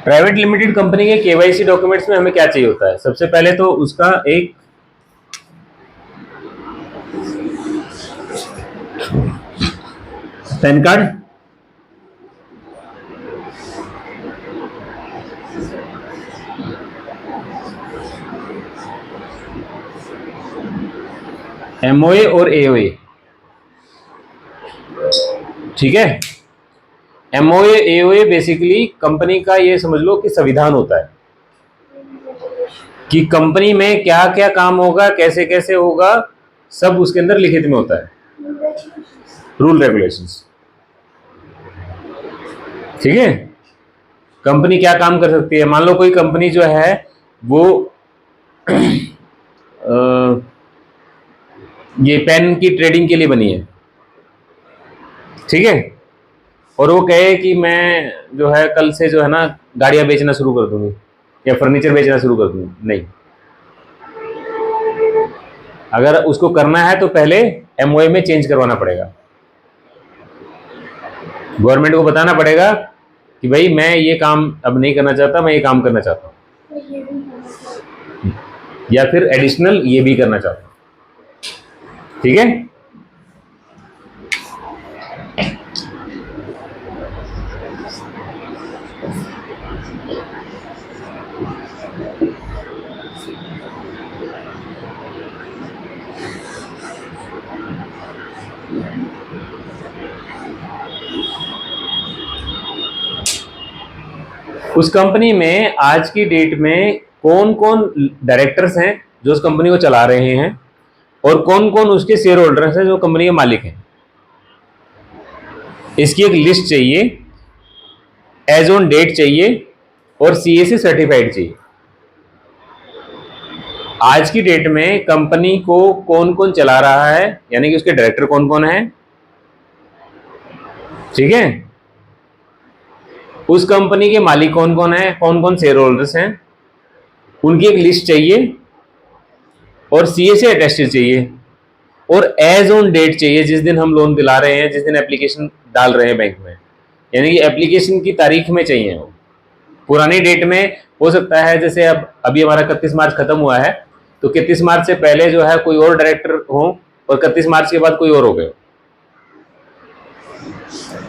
Private limited company के KYC documents में हमें क्या चाहिए होता है? सबसे पहले तो उसका एक पैन कार्ड, एमओए और एओए, ठीक है। एमओए एओए बेसिकली कंपनी का ये समझ लो कि संविधान होता है कि कंपनी में क्या क्या काम होगा, कैसे कैसे होगा, सब उसके अंदर लिखित में होता है, रूल रेगुलेशंस, ठीक है। कंपनी क्या काम कर सकती है, मान लो कोई कंपनी जो है वो ये पेन की ट्रेडिंग के लिए बनी है, ठीक है, और वो कहे कि मैं जो है कल से जो है ना गाड़ियां बेचना शुरू कर दूंगी या फर्नीचर बेचना शुरू कर दूंगी, नहीं। अगर उसको करना है तो पहले एमओए में चेंज करवाना पड़ेगा, गवर्नमेंट को बताना पड़ेगा कि भाई मैं ये काम अब नहीं करना चाहता, मैं ये काम करना चाहता हूं, या फिर एडिशनल ये भी करना चाहता हूं, ठीक है। उस कंपनी में आज की डेट में कौन कौन डायरेक्टर्स हैं जो उस कंपनी को चला रहे हैं, और कौन कौन उसके शेयर होल्डर्स हैं जो कंपनी के मालिक हैं, इसकी एक लिस्ट चाहिए, एज ऑन डेट चाहिए, और सीए सर्टिफाइड चाहिए। आज की डेट में कंपनी को कौन कौन चला रहा है, यानी कि उसके डायरेक्टर कौन कौन है, ठीक है, उस कंपनी के मालिक कौन कौन है, कौन कौन शेयर होल्डर्स हैं, उनकी एक लिस्ट चाहिए, और सीए से अटेस्टेड चाहिए, और एज ऑन डेट चाहिए, जिस दिन हम लोन दिला रहे हैं, जिस दिन एप्लीकेशन डाल रहे हैं बैंक में, यानी कि एप्लीकेशन की तारीख में चाहिए वो। पुरानी डेट में हो सकता है, जैसे अब अभी हमारा 31 मार्च खत्म हुआ है, तो 31 मार्च से पहले जो है कोई और डायरेक्टर हो, और 31 मार्च के बाद कोई और हो गए।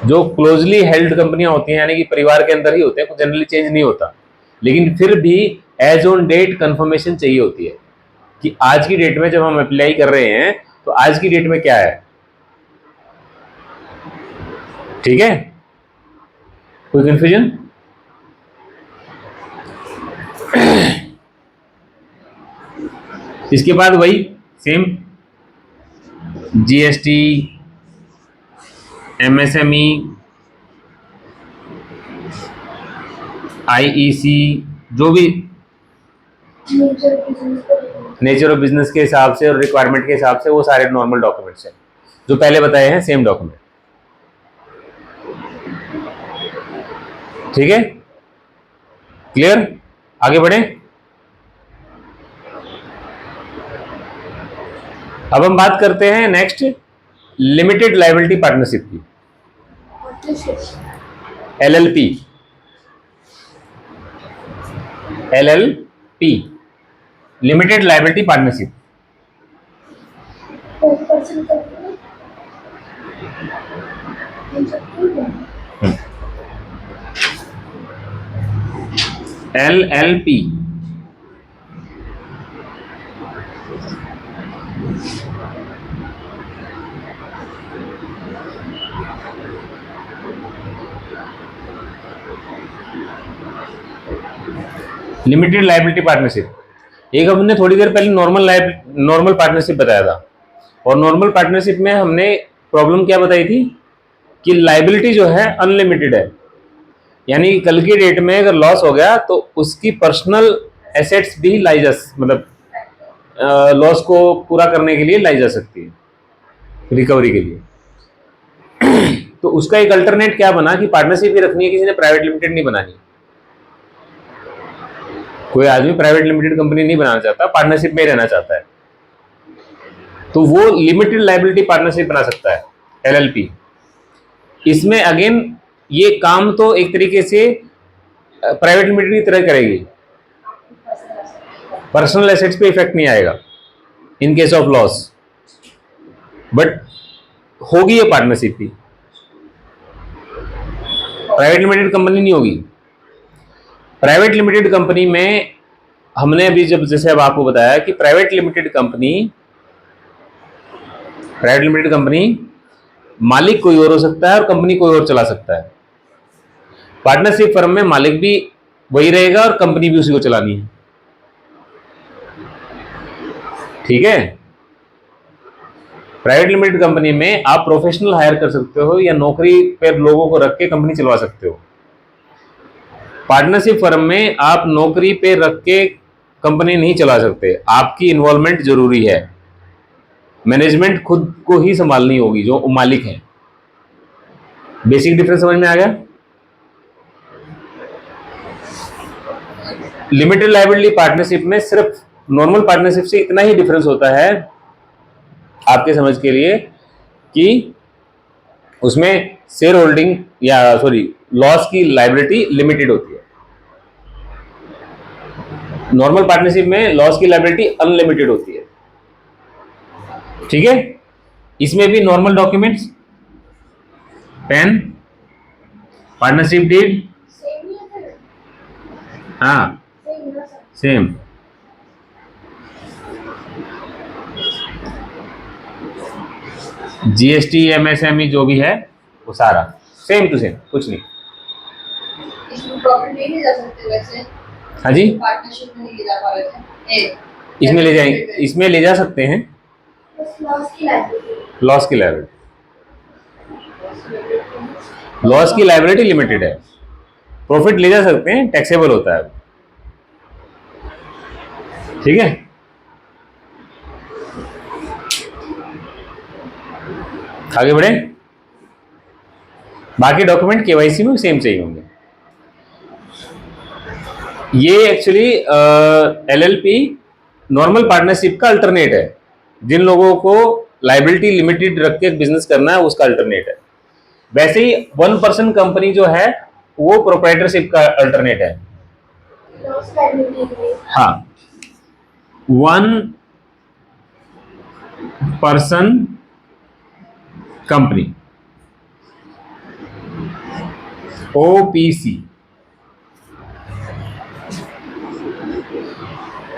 जो क्लोजली हेल्ड कंपनियां होती हैं, यानी कि परिवार के अंदर ही होते हैं, जनरली चेंज नहीं होता, लेकिन फिर भी एज ऑन डेट कंफर्मेशन चाहिए होती है कि आज की डेट में जब हम अप्लाई कर रहे हैं तो आज की डेट में क्या है, ठीक है। कोई कंफ्यूजन? इसके बाद वही सेम जीएसटी, एमएसएमई, आईईसी, जो भी नेचर ऑफ बिजनेस के हिसाब से और रिक्वायरमेंट के हिसाब से, वो सारे नॉर्मल डॉक्यूमेंट्स हैं जो पहले बताए हैं, सेम डॉक्यूमेंट, ठीक है। क्लियर? आगे बढ़े। अब हम बात करते हैं नेक्स्ट लिमिटेड लायबिलिटी पार्टनरशिप की, LLP. LLP limited liability partnership. LLP limited liability partnership. एक हमने थोड़ी देर पहले नॉर्मल पार्टनरशिप बताया था, और नॉर्मल पार्टनरशिप में हमने प्रॉब्लम क्या बताई थी कि लायबिलिटी जो है अनलिमिटेड है, यानी कल की डेट में अगर लॉस हो गया तो उसकी पर्सनल एसेट्स भी लाई जा, मतलब लॉस को पूरा करने के लिए लाई जा सकती है, रिकवरी के लिए। तो उसका एक अल्टरनेट क्या बना कि पार्टनरशिप ही रखनी है, किसी ने प्राइवेट लिमिटेड नहीं बनानी। कोई आदमी प्राइवेट लिमिटेड कंपनी नहीं बनाना चाहता, पार्टनरशिप में रहना चाहता है, तो वो लिमिटेड लायबिलिटी पार्टनरशिप बना सकता है, एलएलपी। इसमें अगेन ये काम तो एक तरीके से प्राइवेट लिमिटेड की तरह करेगी, पर्सनल एसेट्स पे इफेक्ट नहीं आएगा in case of loss, but होगी ये पार्टनरशिप की, प्राइवेट लिमिटेड कंपनी नहीं होगी। प्राइवेट लिमिटेड कंपनी में हमने अभी जब जैसे अब आपको बताया कि प्राइवेट लिमिटेड कंपनी मालिक कोई और हो सकता है और कंपनी कोई और चला सकता है। पार्टनरशिप फर्म में मालिक भी वही रहेगा और कंपनी भी उसी को चलानी है, ठीक है। प्राइवेट लिमिटेड कंपनी में आप प्रोफेशनल हायर कर सकते हो या नौकरी पर लोगों को रख के कंपनी चलवा सकते हो। पार्टनरशिप फर्म में आप नौकरी पे रख के कंपनी नहीं चला सकते, आपकी इन्वॉल्वमेंट जरूरी है, मैनेजमेंट खुद को ही संभालनी होगी जो मालिक है। बेसिक डिफरेंस समझ में आ गया। लिमिटेड लायबिलिटी पार्टनरशिप में सिर्फ नॉर्मल पार्टनरशिप से इतना ही डिफरेंस होता है आपके समझ के लिए कि उसमें शेयर होल्डिंग या लॉस की लायबिलिटी लिमिटेड होती है। नॉर्मल पार्टनरशिप में लॉस की लायबिलिटी अनलिमिटेड होती है, ठीक है। इसमें भी normal documents, PAN, partnership deed, हाँ सेम, जीएसटी एमएसएमई जो भी है वो सारा सेम टू सेम, कुछ नहीं। इसमें प्रॉफिट नहीं जा सकते वैसे, हाँ जी, पार्टनरशिप में नहीं जा पा रहे थे, इसमें ले जाएंगे, इसमें ले जा सकते हैं लॉस की लायबिलिटी, लॉस की लायबिलिटी लिमिटेड है, प्रॉफिट ले जा सकते हैं, टैक्सेबल होता है, ठीक है। आगे बढ़े, बाकी डॉक्यूमेंट केवाईसी में सेम चाहिए होंगे। ये एक्चुअली एलएलपी नॉर्मल पार्टनरशिप का अल्टरनेट है, जिन लोगों को लायबिलिटी लिमिटेड रख के बिजनेस करना है उसका अल्टरनेट है। वैसे ही 1% कंपनी जो है वो प्रोप्राइटरशिप का अल्टरनेट है। हाँ, 1% कंपनी ओपीसी,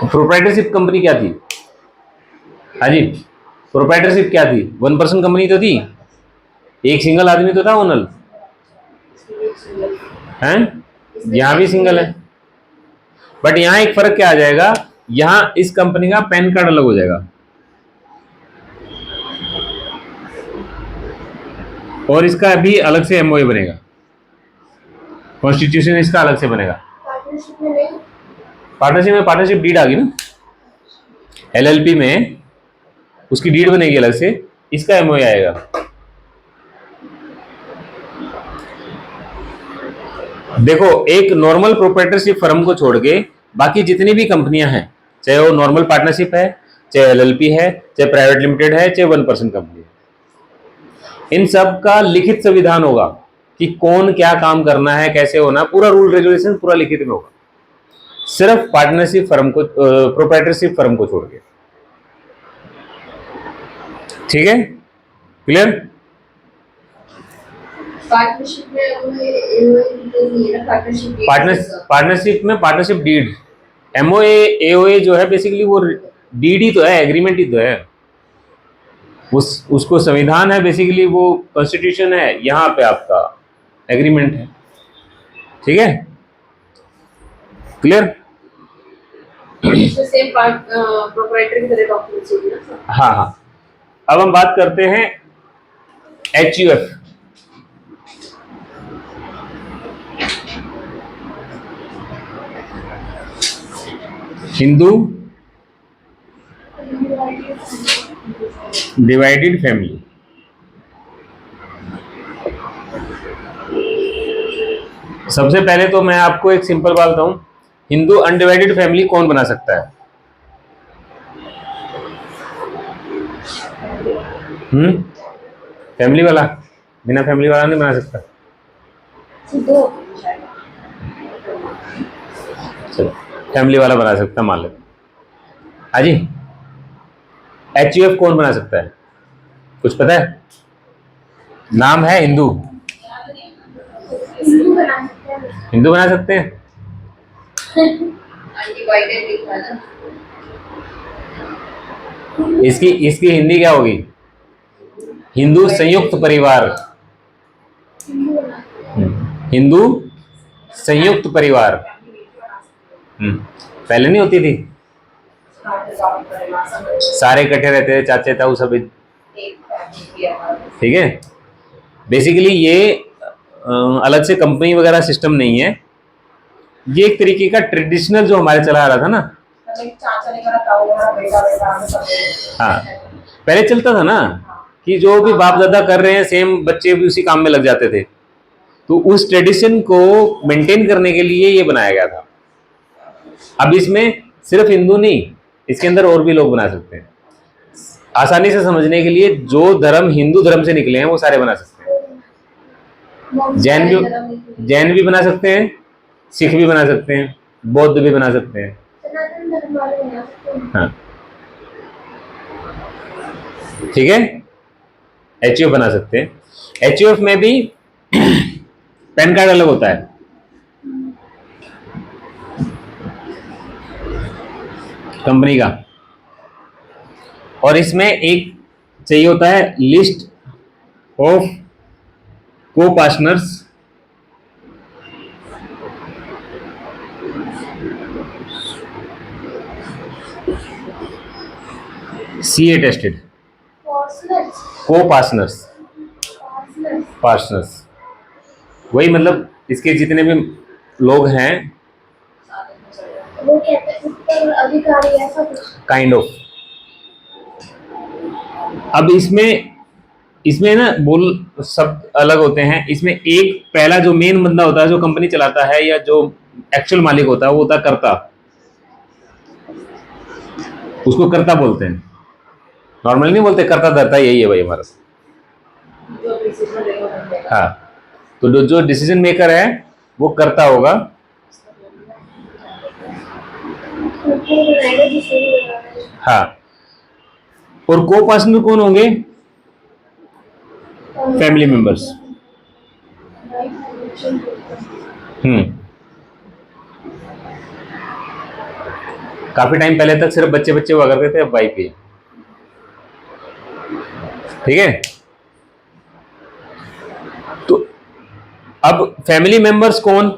प्रोप्राइटरशिप कंपनी क्या थी? हाँ जी, प्रोप्राइटरशिप क्या थी? 1% कंपनी तो थी, एक सिंगल आदमी तो था ओनर, हैं? यहां भी सिंगल है, बट यहां एक फर्क क्या आ जाएगा, यहां इस कंपनी का पैन कार्ड अलग हो जाएगा और इसका भी अलग से एमओए बनेगा, कॉन्स्टिट्यूशन इसका अलग से बनेगा। पार्टनरशिप में पार्टनरशिप डीड आ गई ना, एलएलपी में उसकी डीड बनेगी अलग से, इसका एमओए आएगा। देखो, एक नॉर्मल प्रोप्राइटरशिप फर्म को छोड़ के बाकी जितनी भी कंपनियां हैं, चाहे वो नॉर्मल पार्टनरशिप है, चाहे एलएलपी है, चाहे प्राइवेट लिमिटेड है, चाहे 1% कंपनी है, इन सब का लिखित संविधान होगा कि कौन क्या काम करना है, कैसे होना, पूरा रूल रेगुलेशन पूरा लिखित में होगा, सिर्फ पार्टनरशिप फर्म को, प्रोप्राइटरशिप फर्म को छोड़ के, ठीक है, क्लियर। पार्टनरशिप में पार्टनरशिप डीड, एमओए एओए जो है बेसिकली वो डीड ही तो है, एग्रीमेंट ही तो है, उसको संविधान है, बेसिकली वो कॉन्स्टिट्यूशन है, यहाँ पे आपका एग्रीमेंट है, ठीक है, क्लियर। सेम प्रोप्राइटरी की तरह डॉक्यूमेंट चाहिए ना। हाँ हाँ, अब हम बात करते हैं HUF, हिंदू डिवाइडेड फैमिली। सबसे पहले तो मैं आपको एक सिंपल बात बताऊं, हिंदू अनडिवाइडेड फैमिली कौन बना सकता है? फैमिली वाला, बिना फैमिली वाला नहीं बना सकता। चलो फैमिली वाला बना सकता है, मान लेते। हाँ जी, HUF कौन बना सकता है, कुछ पता है? नाम है हिंदू, हिंदू बना सकते हैं। हिंदू बना सकते हैं। अनडिवाइडेड लिखा है ना। इसकी इसकी हिंदी क्या होगी? हिंदू संयुक्त परिवार। हिंदू बना सकते हिंदू संयुक्त परिवार। पहले नहीं होती थी, सारे इकट्ठे रहते थे, चाचे ताऊ सब, हैं। एक फैमिली है। ठीक है। बेसिकली ये अलग से कंपनी वगैरह सिस्टम नहीं है, ये एक तरीके का ट्रेडिशनल जो हमारे चला आ रहा था ना। चाचा ने कहा ताऊ मेरा बेटा बेटा हमें सब। हाँ, पहले चलता था ना कि जो भी बाप दादा कर रहे हैं सेम बच्चे भी उसी काम में लग जाते थे, तो उस ट्रेडिशन को मेंटेन करने के लिए ये बनाया गया था। अब इसमें सिर्फ हिंदू नहीं, इसके अंदर और भी लोग बना सकते हैं। आसानी से समझने के लिए जो धर्म हिंदू धर्म से निकले हैं वो सारे बना सकते हैं। जैन भी बना सकते हैं, सिख भी बना सकते हैं, बौद्ध भी बना सकते हैं। सनातन धर्म वाले बना सकते हैं। हाँ, ठीक है, HUF बना सकते हैं। HUF में भी पैन कार्ड अलग होता है, कंपनी का, और इसमें एक चाहिए होता है लिस्ट ऑफ को पार्टनर्स, CA टेस्टेड को पार्टनर्स। पार्टनर्स वही, मतलब इसके जितने भी लोग हैं, वो कहते हैं उत्तर अधिकारी ऐसा कुछ। Kind of. अब इसमें ना बोल शब्द अलग होते हैं। इसमें एक पहला जो मेन बंदा होता है जो कंपनी चलाता है या जो एक्चुअल मालिक होता है वो होता है कर्ता, उसको कर्ता बोलते हैं। नॉर्मली नहीं बोलते कर्ता धर्ता, यही है भाई हमारा। जो डिसीजन लेगा। हाँ, तो जो डिसीजन मेकर है वो कर्ता होगा। हाँ, और को पार्टनर कौन होंगे? Family members. काफी टाइम पहले तक सिर्फ बच्चे बच्चे हुआ करते थे, अब वाइफ भी, ठीक है। तो अब फैमिली मेंबर्स कौन?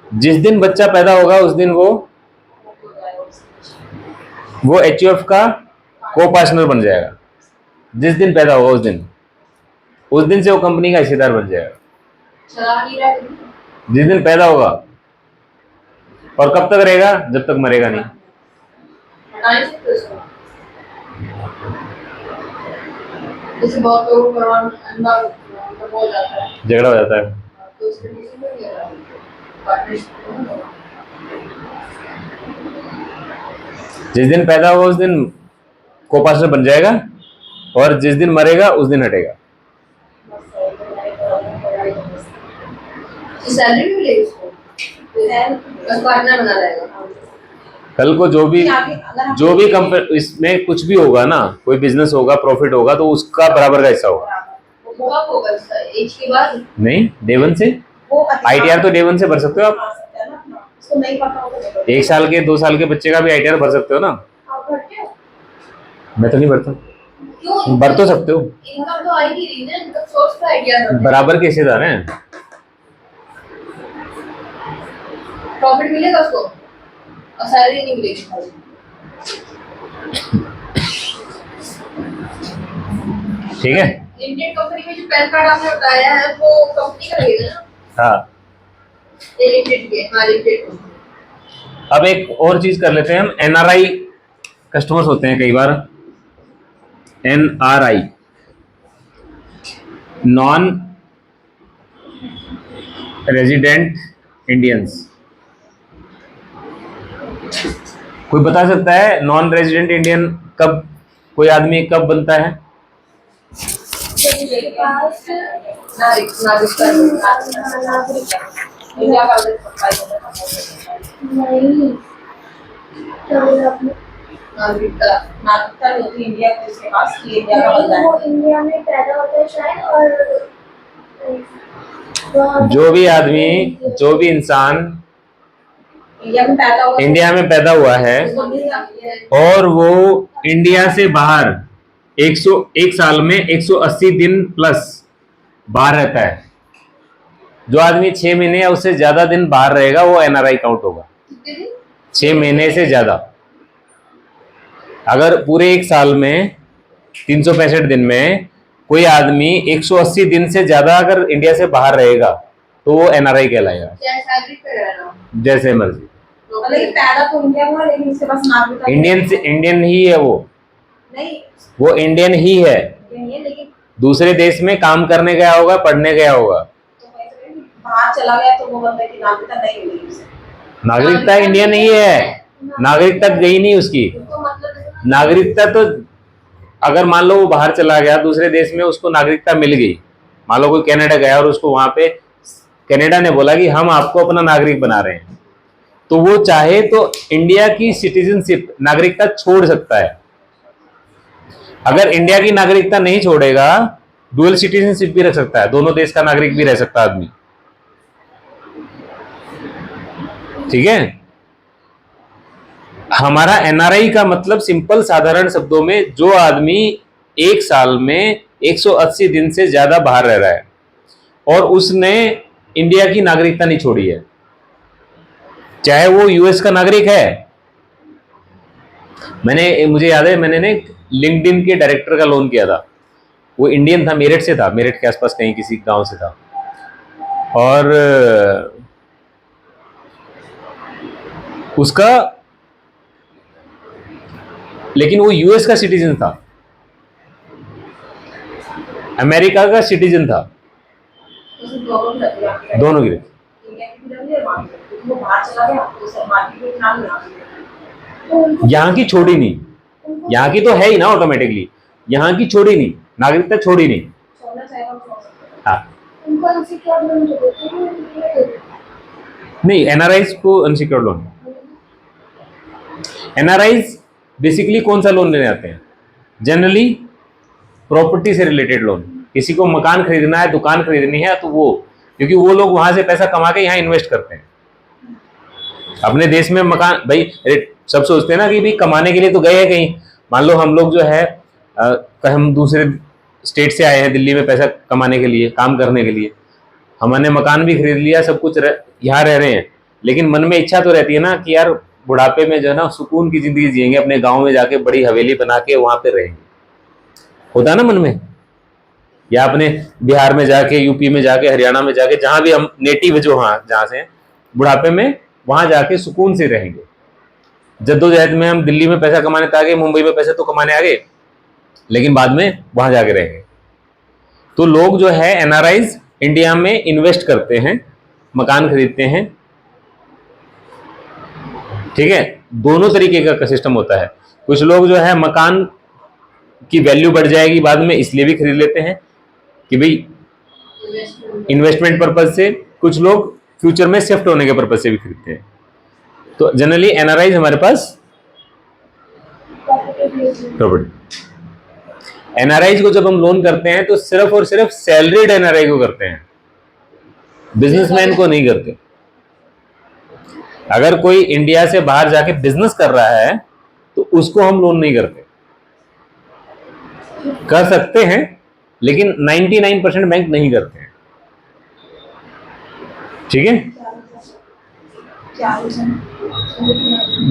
जिस दिन बच्चा पैदा होगा उस दिन वो HUF का को पार्टनर बन जाएगा। जिस दिन पैदा होगा उस दिन से वो कंपनी का हिस्सेदार बन जाएगा, जिस दिन पैदा होगा। और कब तक रहेगा? जब तक मरेगा नहीं। जैसे बहुत लोगों को हो जाता है, झगड़ा हो जाता है, तो उसके नीचे नहीं गया पार्टनरशिप। जिस दिन पैदा होगा उस दिन को पार्टनर बन जाएगा, और जिस दिन मरेगा उस दिन हटेगा। सैलरी भी मिलेगी उसको, बस पार्टनर बना रहेगा। कल को जो भी कंपनी इसमें कुछ भी होगा ना, कोई बिजनेस होगा, प्रॉफिट होगा, तो उसका बराबर का हिस्सा होगा। वो कब होगा इसका? एज के बाद नहीं, डे वन से। ITR तो डे वन से भर सकते हो आप। उसको नहीं पता होगा। 1 साल के 2 साल के बच्चे का भी ITR भर सकते हो ना। आप भरते हो? मैं तो नहीं भरता। क्यों? भर तो सकते हो, इनकम तो आई नहीं रही ना, इनकम सोर्स का आइडिया है। बराबर के हिस्सेदार हैं। प्रॉफिट मिलेगा उसको और सैलरी नहीं मिलेगी खाली। ठीक है। लिमिटेड कंपनी में जो पैन कार्ड आपने बताया है वो कंपनी का रहेगा ना? हाँ, लिमिटेड के। हाँ, लिमिटेड। अब एक और चीज कर लेते हैं हम। NRI कस्टमर्स होते हैं कई बार, NRI, नॉन रेजिडेंट इंडियंस। कोई बता सकता है नॉन रेजिडेंट इंडियन कब, कोई आदमी कब बनता है? इंडिया का भी सप्लाई होता है। नहीं, क्या बोला आपने? नागरिकता नागरिकता नहीं होती इंडिया की उसके पास कि इंडिया का बंदा नहीं, वो है। इंडिया में पैदा होता है शायद, और जो भी इंसान इंडिया में पैदा हुआ इंडिया में पैदा हुआ है उसको नहीं चाहिए। और वो इंडिया से बाहर 101 साल में 180 दिन प्लस बाहर रहता है, जो आदमी 6 महीने या उससे ज्यादा दिन बाहर रहेगा वो एनआरआई काउंट होगा। कितने दिन? 6 महीने से ज्यादा। अगर पूरे एक साल में 365 दिन में कोई आदमी 180 दिन से ज्यादा अगर इंडिया से बाहर रहेगा तो वो एनआरआई कहलाएगा। क्या सैलरी पे रहना? जैसे मर्जी। मतलब ये पैदा तो इंडिया हुआ लेकिन इसके पास नागरिकता इंडियन ही है वो नहीं, वो इंडियन ही है। नहीं है लेकिन दूसरे देश में काम करने गया होगा, पढ़ने गया होगा। तो वही तो कह रही हूँ, बाहर चला गया तो वो बंदे की नागरिकता नहीं मिलेगी उसे। नागरिकता इंडियन नहीं है, नागरिकता गई नहीं उसकी। तो मतलब नागरिकता तो अगर मान लो वो बाहर चला गया दूसरे देश में, उसको नागरिकता मिल गई, मान लो कोई कनाडा गया और उसको वहां पे कनाडा ने बोला कि हम आपको अपना नागरिक बना रहे हैं, तो वो चाहे तो इंडिया की सिटीजनशिप नागरिकता छोड़ सकता है। अगर इंडिया की नागरिकता नहीं छोड़ेगा, डुअल सिटीजनशिप भी रख सकता है, दोनों देश का नागरिक भी रह सकता है आदमी। ठीक है। हमारा एनआरआई का मतलब सिंपल साधारण शब्दों में जो आदमी एक साल में 180 दिन से ज्यादा बाहर रह रहा है और उसने इंडिया की नागरिकता नहीं छोड़ी है, चाहे वो यूएस का नागरिक है। मुझे याद है मैंने लिंक्डइन के डायरेक्टर का लोन किया था, वो इंडियन था, मेरठ से था, मेरठ के आसपास कहीं किसी गांव से था, और उसका लेकिन वो यूएस का सिटीजन था, अमेरिका का सिटीजन था, उसे दोनों लग गया दोनों गिरे। इंडिया की भी लगी है वहाँ की, वो बाहर चला गया तो सब मार्केट में नाम लगा तो उनको यहाँ की छोड़ी नहीं, यहाँ की तो है ही ना ऑटोमेटिकली, यहाँ की छोड़ी नहीं, नागरिकता छोड़ी नहीं। छोड़ना चाहेगा तो छोड़ सकता हाँ उनको अनसिक्योर्ड लोन जो देते हैं वो ये देते नहीं, एनआरआईज को अनसिक्योर्ड लोन, एनआरआईज बेसिकली कौन सा लोन लेने आते हैं? जनरली प्रॉपर्टी से रिलेटेड लोन, किसी को मकान खरीदना है, दुकान खरीदनी है, तो वो, क्योंकि वो लोग वहां से पैसा कमा के यहाँ इन्वेस्ट करते हैं अपने देश में। मकान भाई, अरे सब सोचते हैं ना कि भाई कमाने के लिए तो गए हैं कहीं, मान लो हम लोग जो है हम दूसरे स्टेट से आए हैं दिल्ली में पैसा कमाने के लिए, काम करने के लिए, हमने मकान भी खरीद लिया, सब कुछ यहाँ रह रहे हैं, लेकिन मन में इच्छा तो रहती है ना कि यार बुढ़ापे में जो है ना सुकून की जिंदगी जिएंगे, अपने गांव में जाके बड़ी हवेली बना के वहां पे रहेंगे, होता है ना मन में, या अपने बिहार में जाके, यूपी में जाके, हरियाणा में जाके, जहां भी हम नेटिव जो हाँ जहां से बुढ़ापे में वहां जाके सुकून से रहेंगे। जद्दोजहद में हम दिल्ली में पैसा कमाने तो आ गए, मुंबई में पैसे तो कमाने आ गए, लेकिन बाद में वहां जाके रहेंगे। तो लोग जो है एनआरआईज इंडिया में इन्वेस्ट करते हैं, मकान खरीदते हैं। ठीक है, दोनों तरीके का सिस्टम होता है। कुछ लोग जो है मकान की वैल्यू बढ़ जाएगी बाद में इसलिए भी खरीद लेते हैं कि भाई इन्वेस्टमेंट पर्पज से, कुछ लोग फ्यूचर में शिफ्ट होने के पर्पज से भी खरीदते हैं। तो जनरली एनआरआईज हमारे पास प्रॉपर्टी, एनआरआईज को जब हम लोन करते हैं तो सिर्फ और सिर्फ सैलरीड एनआरआई को करते हैं, बिजनेसमैन को नहीं करते। अगर कोई इंडिया से बाहर जाके बिजनेस कर रहा है तो उसको हम लोन नहीं करते, कर सकते हैं लेकिन 99% बैंक नहीं करते हैं। ठीक है, क्या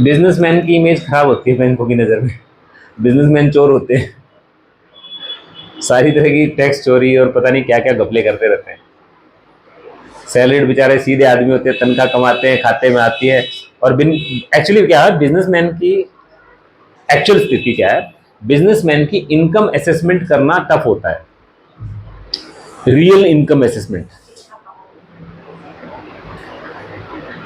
बिजनेसमैन की इमेज खराब होती है बैंकों की नजर में, बिजनेसमैन चोर होते हैं, सारी तरह की टैक्स चोरी और पता नहीं क्या क्या घपले करते रहते हैं। सैलरीड बेचारे सीधे आदमी होते हैं, तनख्वाह कमाते हैं, खाते में आती है, और एक्चुअली क्या है बिजनेसमैन की एक्चुअल स्थिति क्या है, बिजनेसमैन की इनकम असेसमेंट करना टफ होता है, रियल इनकम असेसमेंट।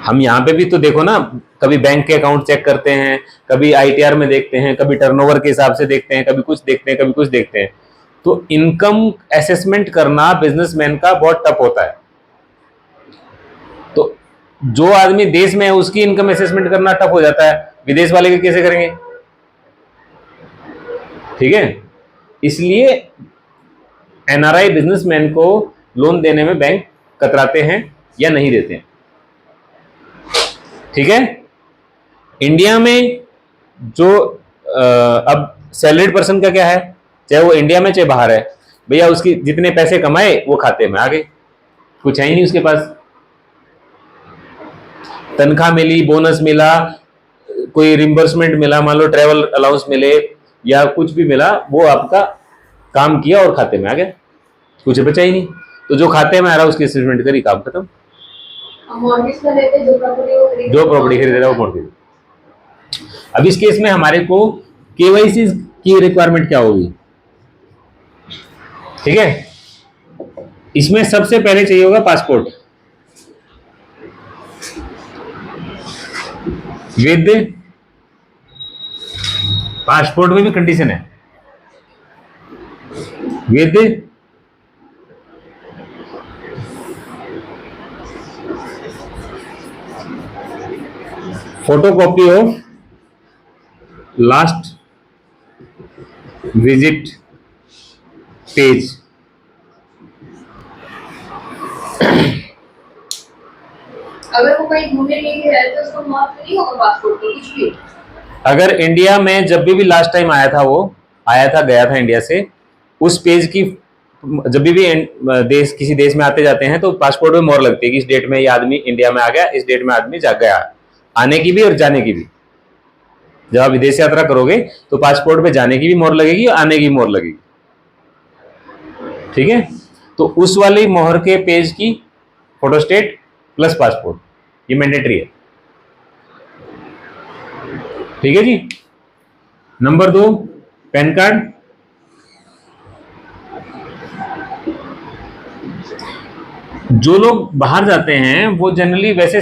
हम यहाँ पे भी तो देखो ना, कभी बैंक के अकाउंट चेक करते हैं, कभी आईटीआर में देखते हैं, कभी टर्नओवर के हिसाब से देखते हैं, कभी कुछ देखते हैं, कभी कुछ देखते हैं। तो इनकम असेसमेंट करना बिजनेसमैन का बहुत टफ होता है। तो जो आदमी देश में है उसकी इनकम असेसमेंट करना टफ हो जाता है, विदेश वाले के कैसे करेंगे? ठीक है, इसलिए एनआरआई बिजनेसमैन को लोन देने में बैंक कतराते हैं या नहीं देते हैं। ठीक है, इंडिया में जो अब सैलरीड पर्सन का क्या है, चाहे वो इंडिया में चाहे बाहर है, भैया उसकी जितने पैसे कमाए वो खाते में आ गए, कुछ है ही नहीं उसके पास। तनख्वाह मिली, बोनस मिला, कोई रिम्बर्समेंट मिला, मान लो ट्रेवल अलाउंस मिले या कुछ भी मिला, वो आपका काम किया और खाते में आ गया, कुछ बचा ही नहीं। तो जो खाते में आ रहा है उसकी असेसमेंट करी, काम खत्म। मॉर्गेज में लेते जो प्रॉपर्टी जो प्रॉपर्टी खरीद रहा है वो मॉर्गेज। अब इस केस में हमारे को केवाईसी की रिक्वायरमेंट क्या होगी? ठीक है, इसमें सबसे पहले चाहिए होगा पासपोर्ट विद, पासपोर्ट में भी कंडीशन है, with photocopy of last visit page. अगर वो कहीं घूमने के लिए है तो उसको माफ नहीं होगा पासपोर्ट को कुछ भी। अगर इंडिया में जब भी लास्ट टाइम आया था, वो आया था गया था इंडिया से, उस पेज की जब भी देश किसी देश में आते जाते हैं तो पासपोर्ट में मोहर लगती है कि इस डेट में ये आदमी इंडिया में आ गया, इस डेट में आदमी जा गया, आने की भी और जाने की भी। जब आप विदेश यात्रा करोगे तो पासपोर्ट पे जाने की भी मोहर लगेगी और आने की मोहर लगेगी। ठीक है, तो उस वाली मोहर के पेज की फोटोस्टेट प्लस पासपोर्ट, ये मैंडेटरी है। ठीक है जी। Number 2, pan card. जो लोग बाहर जाते हैं वो जनरली वैसे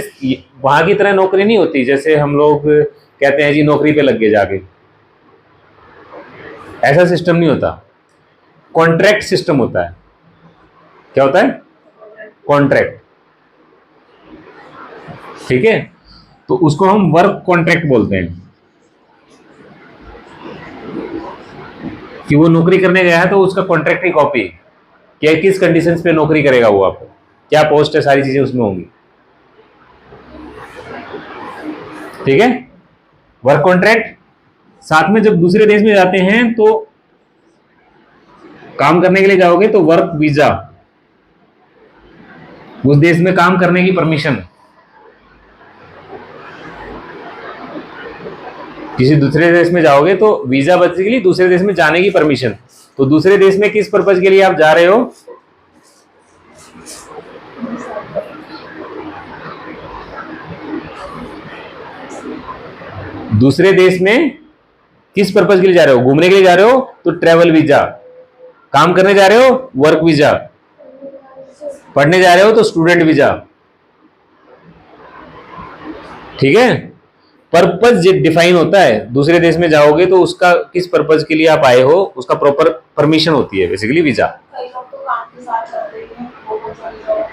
वहां की तरह नौकरी नहीं होती, जैसे हम लोग कहते हैं जी नौकरी पे लग गए जाके, ऐसा सिस्टम नहीं होता। कॉन्ट्रैक्ट सिस्टम होता है। क्या होता है? कॉन्ट्रैक्ट। ठीक है, तो उसको हम वर्क कॉन्ट्रैक्ट बोलते हैं कि वो नौकरी करने गया है तो उसका कॉन्ट्रैक्ट की कॉपी, क्या किस कंडीशंस पे नौकरी करेगा वो, आपको क्या पोस्ट है, सारी चीजें उसमें होंगी। ठीक है, वर्क कॉन्ट्रैक्ट। साथ में जब दूसरे देश में जाते हैं तो काम करने के लिए जाओगे तो वर्क वीजा, उस देश में काम करने की परमिशन। किसी दूसरे देश में जाओगे तो वीजा बेसिकली दूसरे देश में जाने की परमिशन। तो दूसरे देश में किस पर्पज के लिए आप जा रहे हो? दूसरे देश में किस पर्पज के लिए जा रहे हो? घूमने के लिए जा रहे हो तो ट्रैवल वीजा, काम करने जा रहे हो वर्क वीजा, पढ़ने जा रहे हो तो स्टूडेंट वीजा। ठीक है, पर्पज डिफाइन होता है। दूसरे देश में जाओगे तो उसका किस पर्पज के लिए आप आए हो उसका प्रॉपर परमिशन होती है, बेसिकली वीजा। कई लोग तो काम के साथ जाते हैं, वो बहुत सारी जॉब।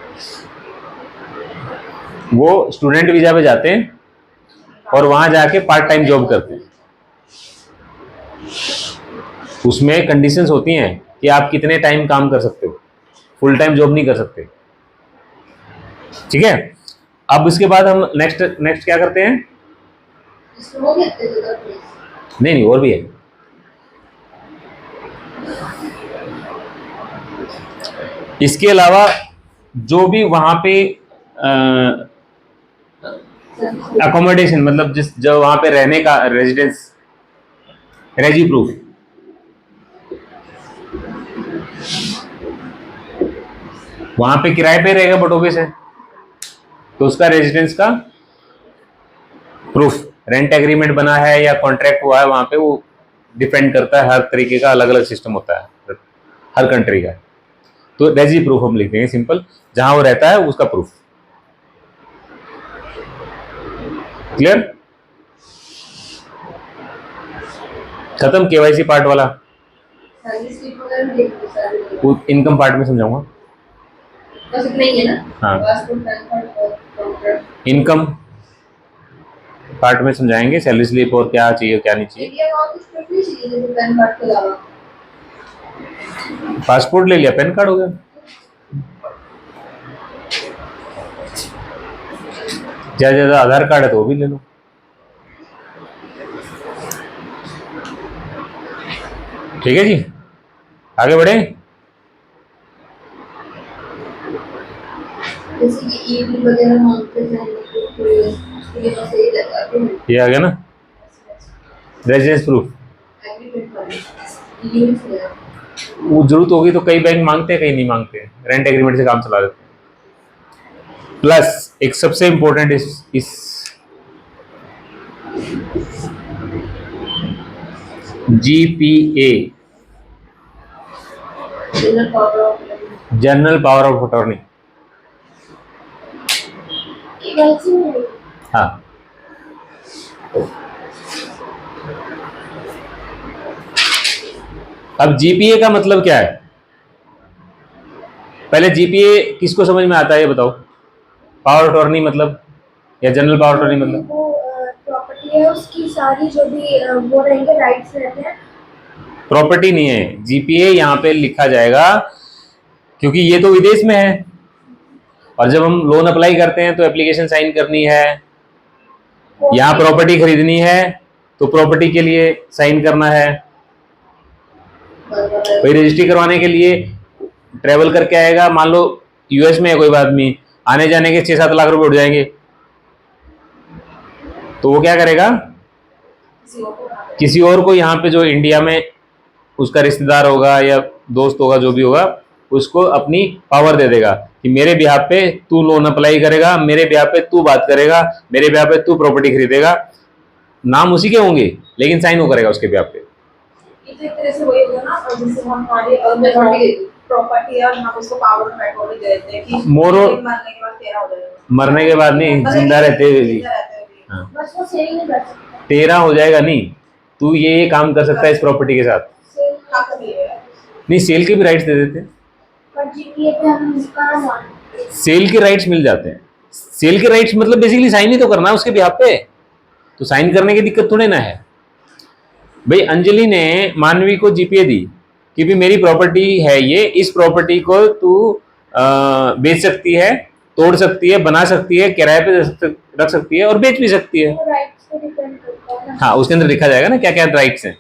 वो स्टूडेंट वीजा पे जाते हैं और वहां जाके पार्ट टाइम जॉब करते हैं। उसमें कंडीशंस होती हैं कि आप कितने टाइम काम कर सकते हो, फुल टाइम जॉब नहीं कर सकते। ठीक है, अब इसके बाद हम नेक्स्ट क्या करते हैं? इसमें वो कहते हैं जगह प्लेस। नहीं और भी है। इसके अलावा जो भी वहां पे अकोमोडेशन, मतलब जो वहां पे रहने का रेजिडेंस, रेजी प्रूफ, वहां पे किराए पे रहेगा बट ऑफिस है तो उसका रेजिडेंस का प्रूफ, रेंट एग्रीमेंट बना है या कॉन्ट्रैक्ट हुआ है वहां पे, वो डिपेंड करता है। हर तरीके का अलग अलग सिस्टम होता है हर कंट्री का। तो रेजी प्रूफ हम लिख देंगे सिंपल, जहां वो रहता है उसका प्रूफ। क्लियर? खत्म केवाईसी पार्ट वाला। सैलरी स्लिप वगैरह भी देखते हैं सारे। वो इनकम पार्ट में समझाऊंगा। बस इतना ही है ना? हाँ। पासपोर्ट, पैन कार्ड और Okay. इनकम पार्ट में समझाएंगे, सैलरी स्लिप और क्या चाहिए क्या नहीं चाहिए। इंडिया में और कुछ proof नहीं चाहिए जैसे पैन कार्ड के अलावा? पासपोर्ट ले लिया, पैन कार्ड हो गया। ज्यादा ज्यादा आधार कार्ड है तो वो भी ले लो। ठीक है जी, आगे बढ़े। जैसे कि ईडी वगैरह मांगते हैं तो ये तो सही रहता है। ये आ गया ना, रेजिडेंस प्रूफ। एग्रीमेंट वाले ईडी में से वो जरूरत होगी तो कई बैंक मांगते हैं, कई नहीं मांगते हैं, रेंट एग्रीमेंट से काम चला देते हैं। प्लस एक सबसे इंपॉर्टेंट इस GPA, general power of general power of attorney. KYC में है। हाँ, अब जीपीए का मतलब क्या है? पहले जीपीए किसको समझ में आता है ये बताओ। पावर अटॉर्नी मतलब, या जनरल पावर अटॉर्नी मतलब? वो प्रॉपर्टी है उसकी सारी जो भी वो रहेंगे राइट्स रहते हैं। प्रॉपर्टी नहीं है जीपीए, यहाँ पे लिखा जाएगा क्योंकि ये तो विदेश में है, और जब हम लोन अप्लाई करते हैं तो एप्लीकेशन साइन करनी है, यहाँ प्रॉपर्टी खरीदनी है तो प्रॉपर्टी के लिए साइन करना है, कोई रजिस्ट्री करवाने के लिए ट्रेवल करके आएगा, मान लो यूएस में है कोई आदमी, आने जाने के 6-7 लाख रुपए उठ जाएंगे, तो वो क्या करेगा, किसी और को यहाँ पे जो इंडिया में उसका रिश्तेदार होगा या दोस्त होगा जो भी होगा, उसको अपनी पावर दे देगा कि मेरे बिहाफ पे तू लोन अप्लाई करेगा, मेरे बिहाफ पे तू बात करेगा, मेरे बिहाफ पे तू प्रॉपर्टी खरीदेगा, नाम उसी के होंगे लेकिन साइन वो करेगा उसके बिहाफ पे। ये तो एक तरह से वही होगा ना, और जैसे हम हमारे प्रॉपर्टी है और हम उसको पावर ऑफ अटॉर्नी दे देते हैं कि मोरो मरने के बाद तेरा हो जाएगा। मरने के बाद नहीं, जिंदा रहते हुए भी। जिंदा रहते हुए भी। हाँ, बस वो सेल नहीं कर सकता। तेरा हो जाएगा नहीं, तू ये काम कर सकता है इस प्रॉपर्टी के साथ। सेल हक भी है। नहीं, सेल के भी राइट्स दे देते हैं, पर जीपीए पे हम कहाँ मानेंगे? सेल के राइट्स मिल जाते हैं। सेल के राइट्स मतलब बेसिकली साइन ही तो करना है उसके बिहाफ पे, तो साइन करने की दिक्कत थोड़ी ना है। भाई अंजलि ने मानवी को जीपीए दी कि भी मेरी प्रॉपर्टी है ये, इस प्रॉपर्टी को तू बेच सकती है, तोड़ सकती है, बना सकती है, किराए पे रख सकती है और बेच भी सकती है। वो राइट्स पे डिपेंड करता है ना। हाँ, उसके अंदर लिखा जाएगा ना क्या क्या राइट्स हैं।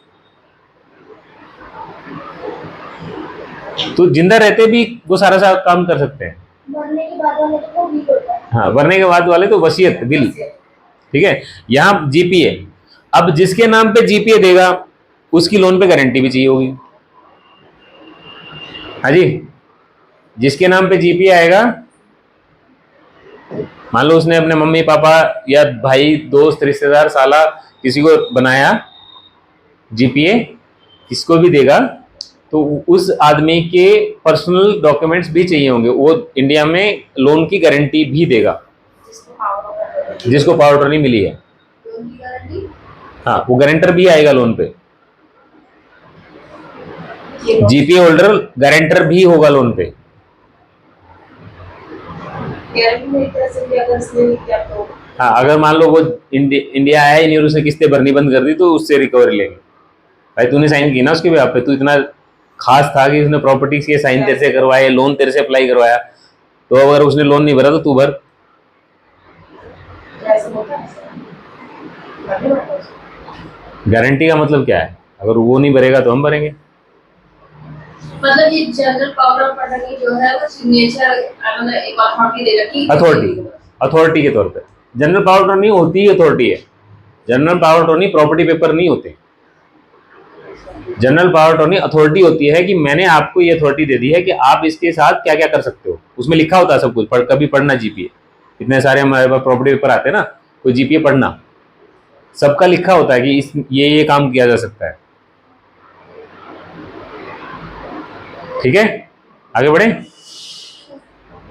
तो जिंदा रहते भी वो सारा काम कर सकते हैं। मरने के बाद वाले को भी होता है। हाँ, मरने के बाद वाले तो वसीयत विल। ठीक है, यहाँ जीपीए, अब जिसके नाम पे जीपीए देगा उसकी लोन पे गारंटी भी चाहिए होगी। हाँ जी, जिसके नाम पे जीपीए आएगा, मान लो उसने अपने मम्मी पापा या भाई दोस्त रिश्तेदार साला किसी को बनाया जीपीए, किसको भी देगा तो उस आदमी के पर्सनल डॉक्यूमेंट्स भी चाहिए होंगे, वो इंडिया में लोन की गारंटी भी देगा जिसको पावर ऑफ अटॉर्नी। जिसको पावर अटॉर्नी मिली है। लोन की गारंटी हाँ, वो गारंटर भी आएगा लोन पे, ये लोग जीपीए होल्डर गारंटर भी होगा लोन पे। गारंटी में एक तरह से भी अगर इसने नहीं किया तो हाँ, अगर मान लो वो इंडिया आया ही नहीं और उसने किस्तें भरनी बंद कर दी तो उससे रिकवरी लेंगे। भाई तूने साइन की ना उसके बिहाफ पे, तू इतना खास था कि उसने प्रॉपर्टी के साइन तेरे से करवाए, लोन तेरे से अप्लाई करवाया, तो अगर उसने लोन नहीं भरा तो तू भर। ऐसा होता है। करने पड़ता है उसको। गारंटी का मतलब क्या है, अगर वो नहीं भरेगा तो हम भरेंगे। मतलब ये जनरल पावर ऑफ अटॉर्नी जो है वो सिग्नेचर मतलब एक अथॉरिटी दे रखी है। अथॉरिटी के तौर पे जनरल पावर अटॉर्नी होती ही अथॉरिटी है। General power attorney property paper नहीं होते। जनरल पावर अटॉर्नी अथॉरिटी होती है कि मैंने आपको ये अथॉरिटी दे दी है कि आप इसके साथ क्या क्या कर सकते हो, उसमें लिखा होता है सब कुछ। कभी पढ़ना जीपीए, इतने सारे हमारे पास प्रॉपर्टी पेपर आते हैं ना, कोई जीपीए पढ़ना, सबका लिखा होता है कि इस ये काम किया जा सकता है। ठीक है, आगे बढ़े।